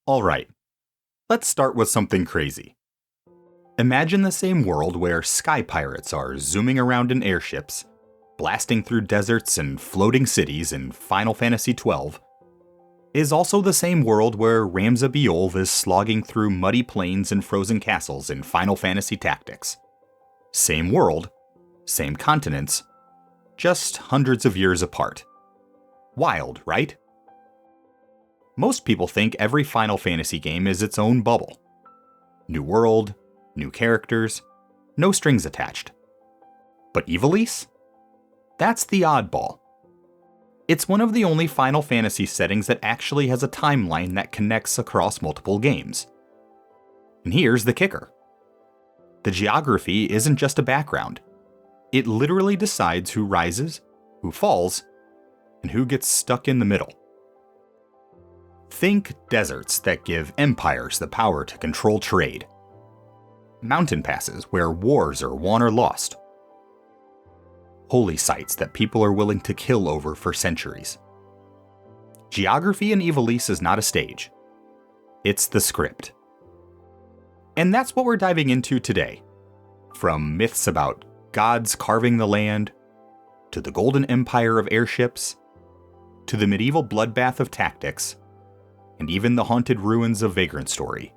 Alright, let's start with something crazy. Imagine the same world where sky pirates are zooming around in airships, blasting through deserts and floating cities in Final Fantasy XII, is also the same world where Ramza Beolve is slogging through muddy plains and frozen castles in Final Fantasy Tactics. Same world, same continents, just hundreds of years apart. Wild, right? Most people think every Final Fantasy game is its own bubble. New world, new characters, no strings attached. But Ivalice? That's the oddball. It's one of the only Final Fantasy settings that actually has a timeline that connects across multiple games. And here's the kicker. The geography isn't just a background. It literally decides who rises, who falls, and who gets stuck in the middle. Think deserts that give empires the power to control trade. Mountain passes where wars are won or lost. Holy sites that people are willing to kill over for centuries. Geography in Ivalice is not a stage. It's the script. And that's what we're diving into today. From myths about gods carving the land, to the golden empire of airships, to the medieval bloodbath of tactics, and even the haunted ruins of Vagrant Story.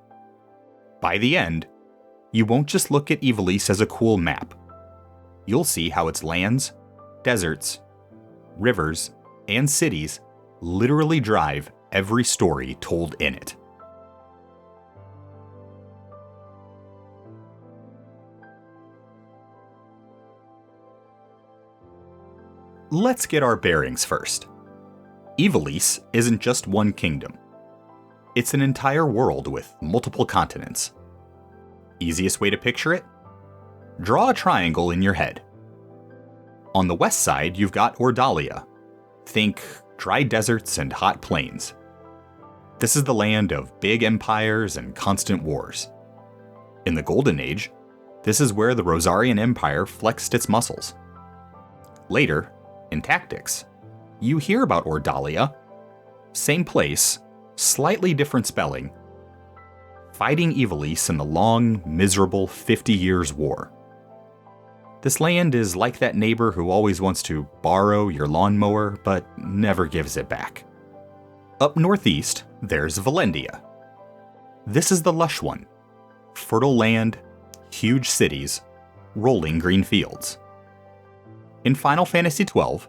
By the end, you won't just look at Ivalice as a cool map. You'll see how its lands, deserts, rivers, and cities literally drive every story told in it. Let's get our bearings first. Ivalice isn't just one kingdom. It's an entire world with multiple continents. Easiest way to picture it? Draw a triangle in your head. On the west side, you've got Ordalia. Think dry deserts and hot plains. This is the land of big empires and constant wars. In the Golden Age, this is where the Rosarian Empire flexed its muscles. Later, in Tactics, you hear about Ordalia, same place, slightly different spelling, fighting Ivalice in the long, miserable 50 Years' War. This land is like that neighbor who always wants to borrow your lawnmower but never gives it back. Up northeast, there's Valendia. This is the lush one. Fertile land, huge cities, rolling green fields. In Final Fantasy XII,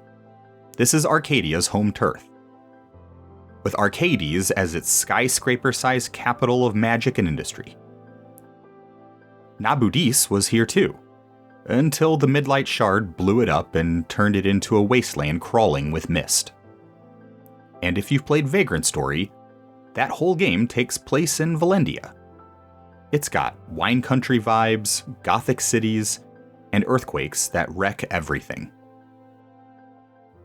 this is Arcadia's home turf, with Arcades as its skyscraper-sized capital of magic and industry. Nabudis was here too, until the Midlight Shard blew it up and turned it into a wasteland crawling with mist. And if you've played Vagrant Story, that whole game takes place in Valendia. It's got wine country vibes, gothic cities, and earthquakes that wreck everything.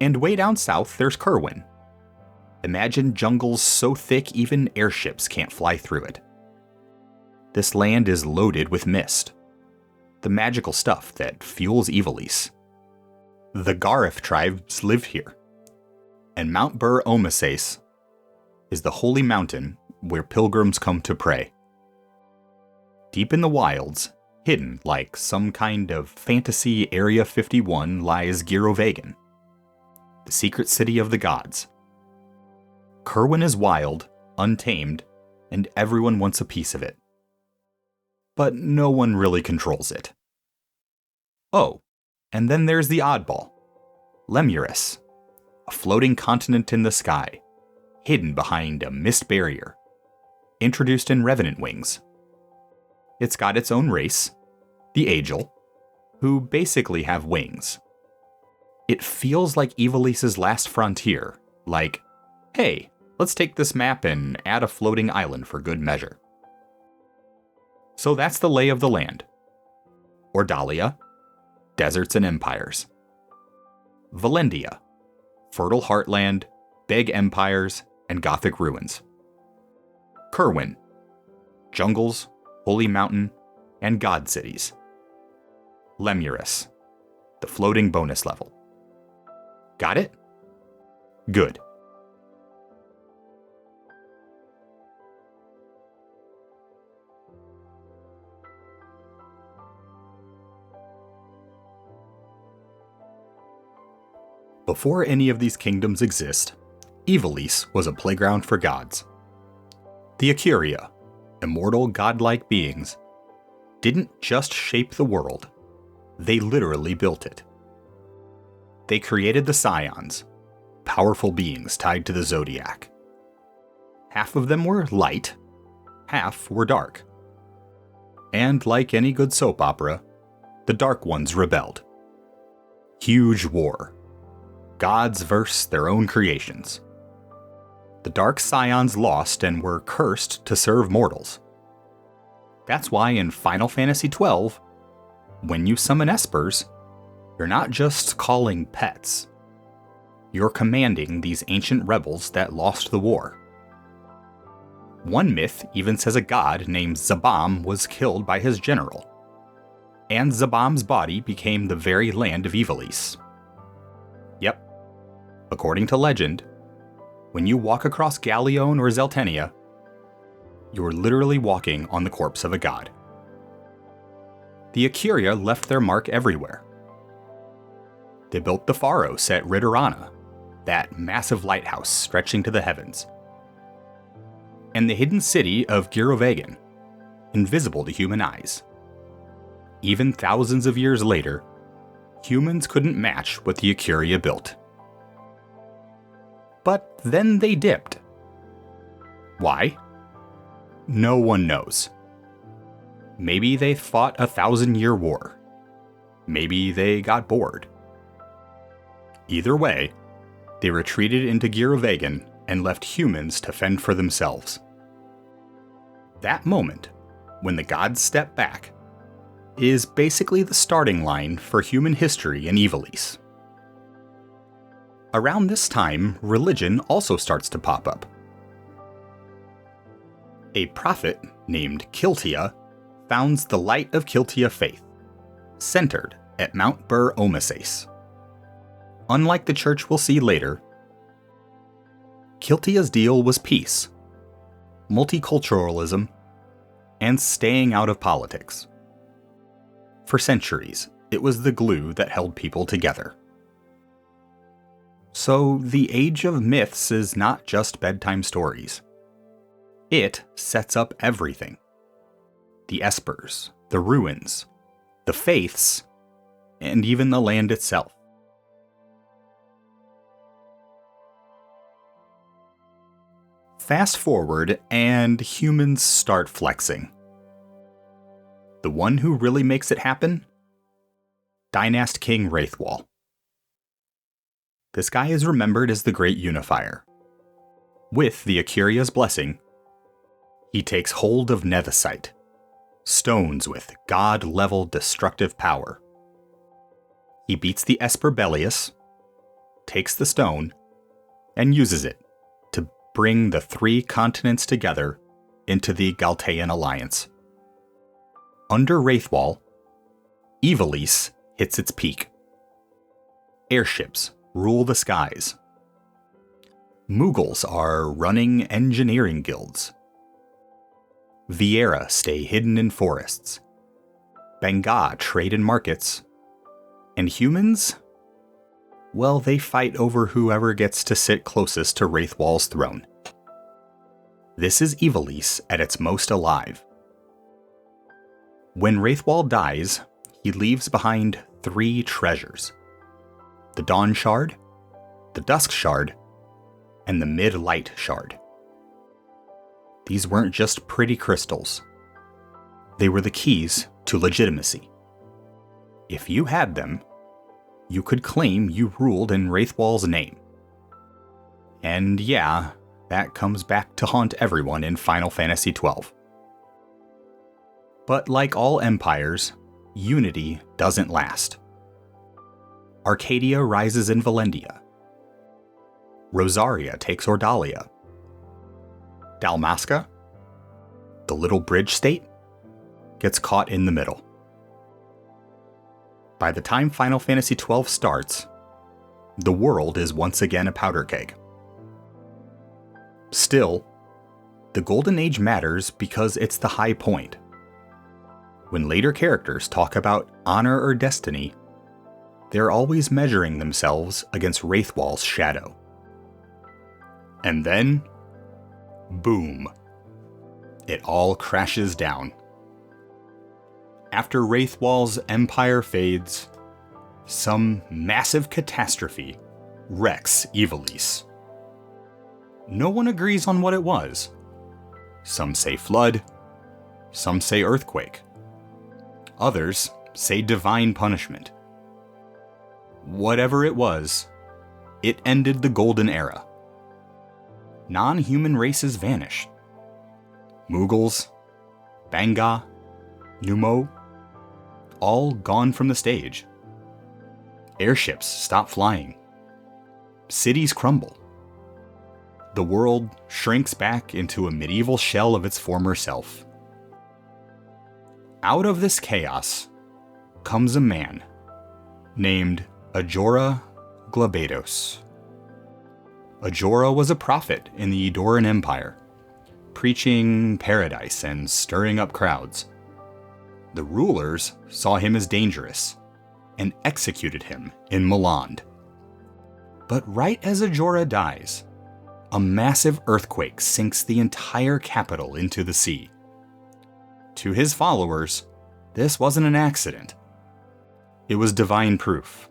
And way down south, there's Kerwon. Imagine jungles so thick even airships can't fly through it. This land is loaded with mist, the magical stuff that fuels Ivalice. The Garif tribes live here, and Mount Bur Omases is the holy mountain where pilgrims come to pray. Deep in the wilds, hidden like some kind of fantasy Area 51, lies Girovagan, the secret city of the gods. Kerwon is wild, untamed, and everyone wants a piece of it. But no one really controls it. Oh, and then there's the oddball, Lemures, a floating continent in the sky, hidden behind a mist barrier, introduced in Revenant Wings. It's got its own race, the Ajol, who basically have wings. It feels like Ivalice's last frontier, like, hey, let's take this map and add a floating island for good measure. So that's the lay of the land. Ordalia, deserts and empires. Valendia, fertile heartland, big empires, and gothic ruins. Kerwon, jungles, holy mountain, and god cities. Lemures, the floating bonus level. Got it? Good. Before any of these kingdoms exist, Ivalice was a playground for gods. The Acuria, immortal godlike beings, didn't just shape the world, they literally built it. They created the Scions, powerful beings tied to the zodiac. Half of them were light, half were dark. And like any good soap opera, the dark ones rebelled. Huge war. Gods versus their own creations. The Dark Scions lost and were cursed to serve mortals. That's why in Final Fantasy XII, when you summon espers, you're not just calling pets. You're commanding these ancient rebels that lost the war. One myth even says a god named Zabam was killed by his general, and Zabam's body became the very land of Ivalice. Yep, according to legend, when you walk across Galleon or Zeltenia, you're literally walking on the corpse of a god. The Acuria left their mark everywhere. They built the Pharos at Ridorana, that massive lighthouse stretching to the heavens, and the hidden city of Girovagan, invisible to human eyes. Even thousands of years later, humans couldn't match what the Acuria built. But then they dipped. Why? No one knows. Maybe they fought a 1,000-year war. Maybe they got bored. Either way, they retreated into Girovagan and left humans to fend for themselves. That moment, when the gods step back, is basically the starting line for human history in Ivalice. Around this time, religion also starts to pop up. A prophet named Kiltia founds the Light of Kiltia faith, centered at Mount Bur Omasace. Unlike the church we'll see later, Kiltia's deal was peace, multiculturalism, and staying out of politics. For centuries, it was the glue that held people together. So the Age of Myths is not just bedtime stories. It sets up everything. The espers, the ruins, the faiths, and even the land itself. Fast forward, and humans start flexing. The one who really makes it happen? Dynast King Raithwall. This guy is remembered as the Great Unifier. With the Acuria's blessing, he takes hold of Nevicite, stones with god-level destructive power. He beats the Esper Bellius, takes the stone, and uses it to bring the 3 continents together into the Galtean Alliance. Under Raithwall, Ivalice hits its peak. Airships rule the skies. Mughals are running engineering guilds. Viera stay hidden in forests. Benga trade in markets. And humans? Well, they fight over whoever gets to sit closest to Raithwall's throne. This is Ivalice at its most alive. When Raithwall dies, he leaves behind 3 treasures: the Dawn Shard, the Dusk Shard, and the Mid-Light Shard. These weren't just pretty crystals. They were the keys to legitimacy. If you had them, you could claim you ruled in Raithwall's name. And yeah, that comes back to haunt everyone in Final Fantasy XII. But like all empires, unity doesn't last. Arcadia rises in Valendia. Rosaria takes Ordalia. Dalmasca, the little bridge state, gets caught in the middle. By the time Final Fantasy XII starts, the world is once again a powder keg. Still, the Golden Age matters because it's the high point. When later characters talk about honor or destiny, they're always measuring themselves against Raithwall's shadow. And then, boom. It all crashes down. After Raithwall's empire fades, some massive catastrophe wrecks Ivalice. No one agrees on what it was. Some say flood, some say earthquake. Others say divine punishment. Whatever it was, it ended the Golden Era. Non-human races vanished. Mughals, Banga, Numo, all gone from the stage. Airships stop flying. Cities crumble. The world shrinks back into a medieval shell of its former self. Out of this chaos comes a man named Ajora Glabados. Ajora was a prophet in the Edoran Empire, preaching paradise and stirring up crowds. The rulers saw him as dangerous and executed him in Milan. But right as Ajora dies, a massive earthquake sinks the entire capital into the sea. To his followers, this wasn't an accident. It was divine proof.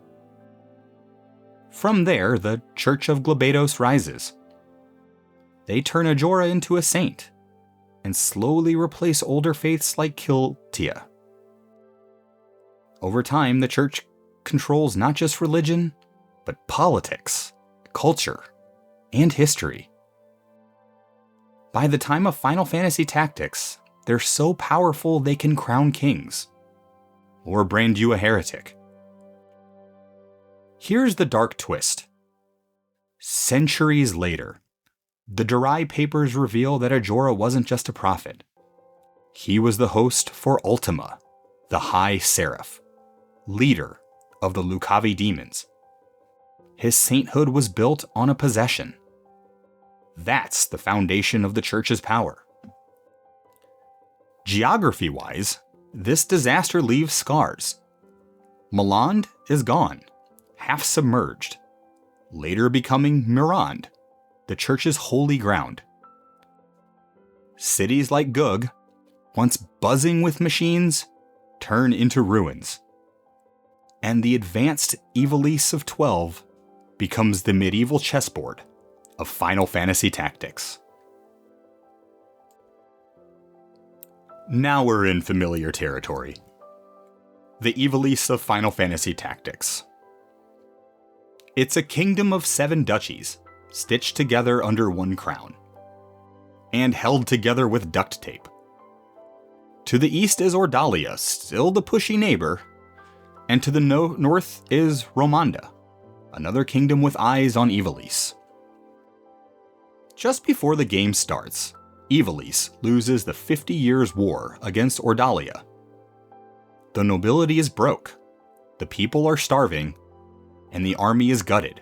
From there, the Church of Glabados rises. They turn Ajora into a saint and slowly replace older faiths like Kiltia. Over time, the church controls not just religion, but politics, culture, and history. By the time of Final Fantasy Tactics, they're so powerful they can crown kings, or brand you a heretic. Here's the dark twist. Centuries later, the Durai papers reveal that Ajora wasn't just a prophet. He was the host for Ultima, the High Seraph, leader of the Lucavi demons. His sainthood was built on a possession. That's the foundation of the church's power. Geography-wise, this disaster leaves scars. Milan is gone, half submerged, later becoming Mirand, the church's holy ground. Cities like Gug, once buzzing with machines, turn into ruins. And the advanced Ivalice of 12 becomes the medieval chessboard of Final Fantasy Tactics. Now we're in familiar territory. The Ivalice of Final Fantasy Tactics. It's a kingdom of 7 duchies, stitched together under one crown, and held together with duct tape. To the east is Ordalia, still the pushy neighbor, and to the north is Romanda, another kingdom with eyes on Ivalice. Just before the game starts, Ivalice loses the 50 Years' War against Ordalia. The nobility is broke, the people are starving, and the army is gutted.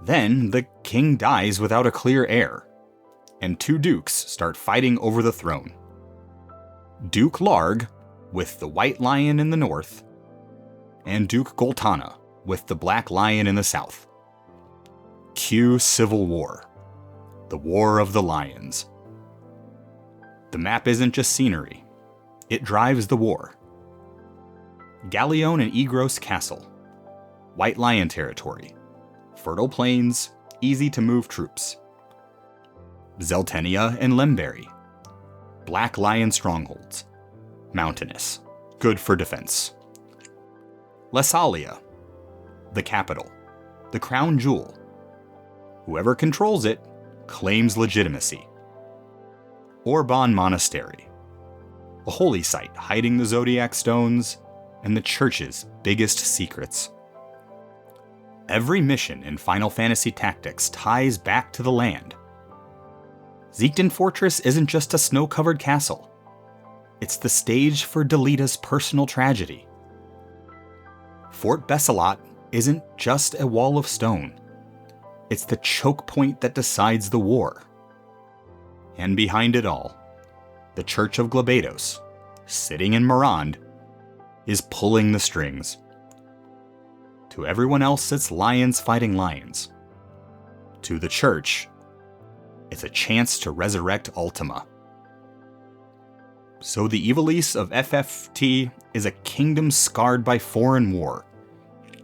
Then the king dies without a clear heir, and 2 dukes start fighting over the throne. Duke Larg, with the White Lion in the north, and Duke Goltana, with the Black Lion in the south. Cue Civil War, the War of the Lions. The map isn't just scenery, it drives the war. Galleon and Egros Castle, White Lion territory, fertile plains, easy to move troops. Zeltenia and Lemberry, Black Lion strongholds, mountainous, good for defense. Lesalia, the capital, the crown jewel. Whoever controls it claims legitimacy. Orban Monastery, a holy site hiding the Zodiac stones and the church's biggest secrets. Every mission in Final Fantasy Tactics ties back to the land. Zekten Fortress isn't just a snow-covered castle. It's the stage for Delita's personal tragedy. Fort Bessalot isn't just a wall of stone. It's the choke point that decides the war. And behind it all, the Church of Glabados, sitting in Mirand, is pulling the strings, To everyone else, it's lions fighting lions. To the church, it's a chance to resurrect Ultima. So the Ivalice of FFT is a kingdom scarred by foreign war,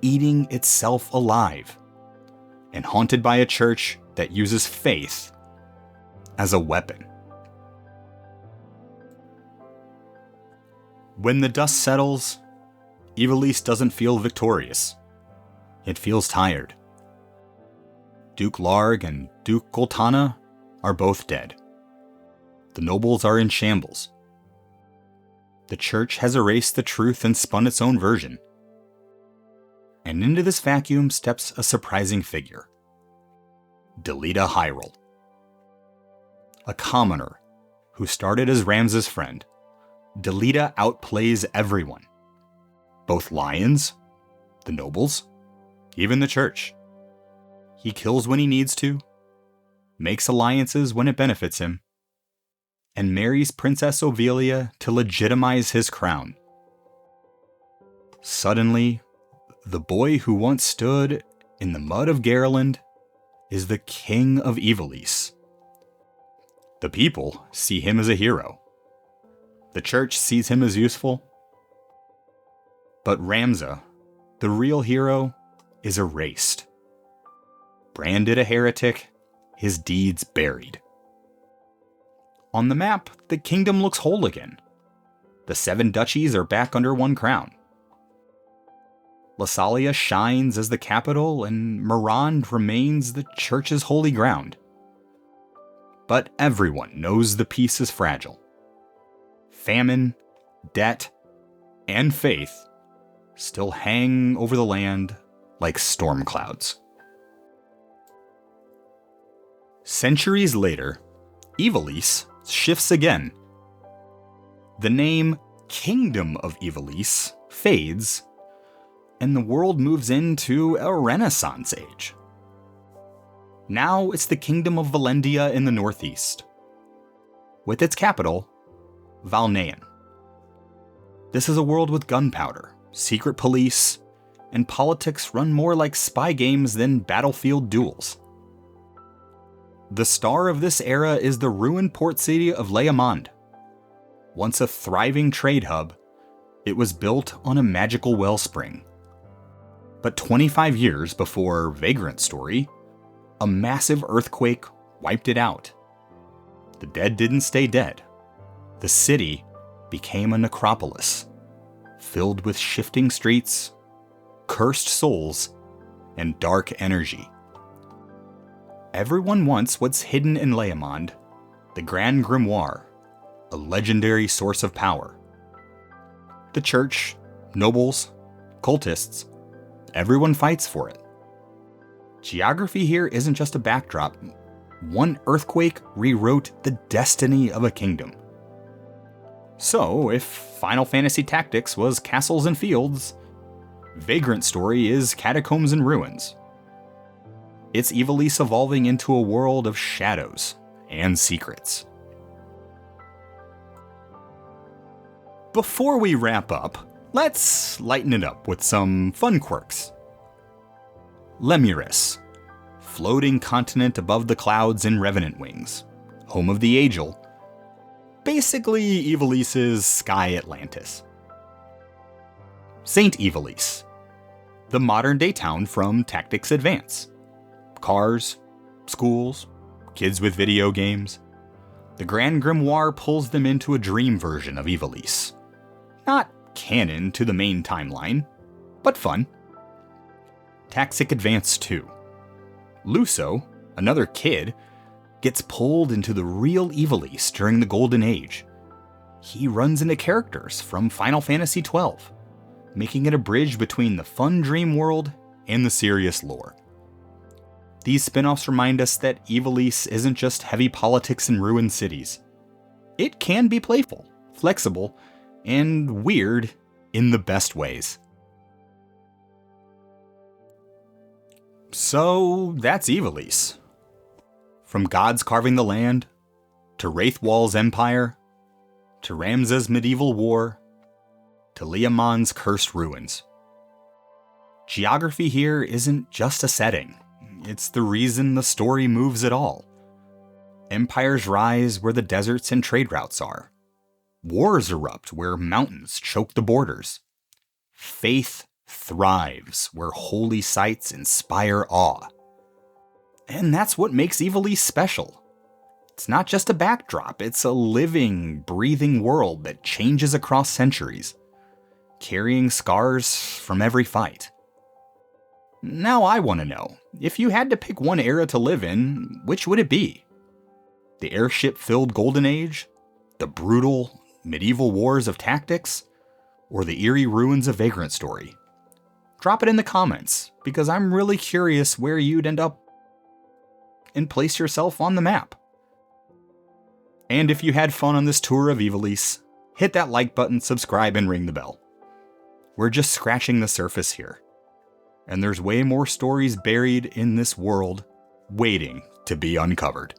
eating itself alive, and haunted by a church that uses faith as a weapon. When the dust settles, Ivalice doesn't feel victorious. It feels tired. Duke Larg and Duke Goltana are both dead. The nobles are in shambles. The church has erased the truth and spun its own version. And into this vacuum steps a surprising figure. Delita Heiral. A commoner who started as Rams's friend, Delita outplays everyone. Both lions, the nobles, even the church. He kills when he needs to, makes alliances when it benefits him, and marries Princess Ovelia to legitimize his crown. Suddenly, the boy who once stood in the mud of Garland is the king of Ivalice. The people see him as a hero. The church sees him as useful. But Ramza, the real hero, is erased. Branded a heretic, his deeds buried. On the map, the kingdom looks whole again. The 7 duchies are back under one crown. Lassalia shines as the capital, and Mirand remains the church's holy ground. But everyone knows the peace is fragile. Famine, debt, and faith still hang over the land like storm clouds. Centuries later, Ivalice shifts again. The name Kingdom of Ivalice fades, and the world moves into a Renaissance age. Now it's the Kingdom of Valendia in the northeast, with its capital, Valnaen. This is a world with gunpowder, secret police, and politics run more like spy games than battlefield duels. The star of this era is the ruined port city of Leamond. Once a thriving trade hub, it was built on a magical wellspring. But 25 years before Vagrant Story, a massive earthquake wiped it out. The dead didn't stay dead. The city became a necropolis, filled with shifting streets, cursed souls, and dark energy. Everyone wants what's hidden in Leamond, the Grand Grimoire, a legendary source of power. The church, nobles, cultists, everyone fights for it. Geography here isn't just a backdrop. One earthquake rewrote the destiny of a kingdom. So, if Final Fantasy Tactics was castles and fields, Vagrant Story is catacombs and ruins. It's Ivalice evolving into a world of shadows and secrets. Before we wrap up, let's lighten it up with some fun quirks. Lemures, floating continent above the clouds in Revenant Wings, home of the Agel. Basically, Ivalice's Sky Atlantis. St. Ivalice, the modern-day town from Tactics Advance. Cars, schools, kids with video games. The Grand Grimoire pulls them into a dream version of Ivalice. Not canon to the main timeline, but fun. Tactics Advance 2. Luso, another kid, gets pulled into the real Ivalice during the Golden Age. He runs into characters from Final Fantasy XII, making it a bridge between the fun dream world and the serious lore. These spin-offs remind us that Ivalice isn't just heavy politics and ruined cities. It can be playful, flexible, and weird in the best ways. So that's Ivalice. From gods carving the land, to Raithwall's empire, to Ramza's medieval war, to Leamond's cursed ruins. geography here isn't just a setting. It's the reason the story moves at all. Empires rise where the deserts and trade routes are. Wars erupt where mountains choke the borders. Faith thrives where holy sites inspire awe. And that's what makes Ivalice special. It's not just a backdrop, it's a living, breathing world that changes across centuries, carrying scars from every fight. Now I want to know, if you had to pick one era to live in, which would it be? The airship-filled Golden Age? The brutal, medieval wars of tactics? Or the eerie ruins of Vagrant Story? Drop it in the comments, because I'm really curious where you'd end up and place yourself on the map. And if you had fun on this tour of Ivalice, hit that like button, subscribe, and ring the bell. We're just scratching the surface here. And there's way more stories buried in this world waiting to be uncovered.